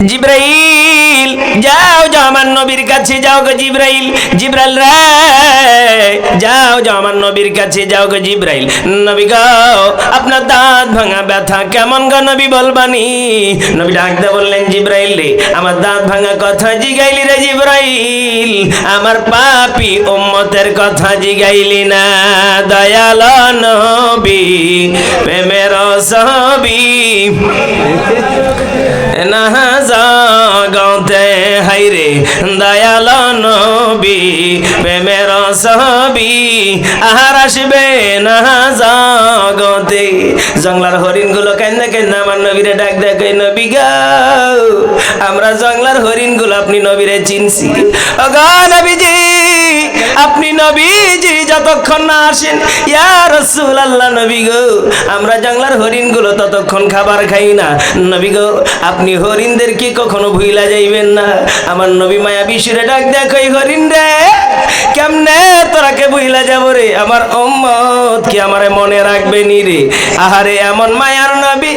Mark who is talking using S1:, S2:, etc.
S1: জিব্রাইল যাও যাও আমার নবীর কাছে যাও গো জিব্রাইল, জিব্রাইল রে যাও যাও আমার নবীর কাছে যাও গো জিব্রাইল। নবী গো আপনার দাঁত ভাঙা ব্যথা কেমন গো নবী বলবানি। নবী ডাক দিয়ে বললেন জিব্রাইল রে আমার দাঁত ভাঙা কথা জিগাইলি রে জিব্রাইল, আমার পাপী উম্মতের কথা জিগাইলি না। দয়াল নবী প্রেমের ছবি না জগতে হাইরে, দয়াল নবী প্রেমের ছবি আর আসবে না জগতে। জংলার হরিণ গুলো কেন্দে কেন্দে আমার নবীরে ডাক দেখে, নবী গো আমরা জংলার হরিণ গুলো আপনি নবীরে চিনছি। ও গো নবীজি আপনি নবীজি যতক্ষণ না আসেন ইয়া রাসূলুল্লাহ, নবী গো আমরা জংলার হরিণ গুলো ততক্ষণ খাবার খাই না। নবী গো আপনি হরিণদের কি কখনো ভুইলা যাইবেন না। আমার নবী মায়া বিশুরে ডাক দেখো, হরিণ রে কেমনে তোরাকে ভুইলা যাব রে, আমার উম্মত কি আমারে মনে রাখবে নি রে। আহারে এমন মায়ার নবী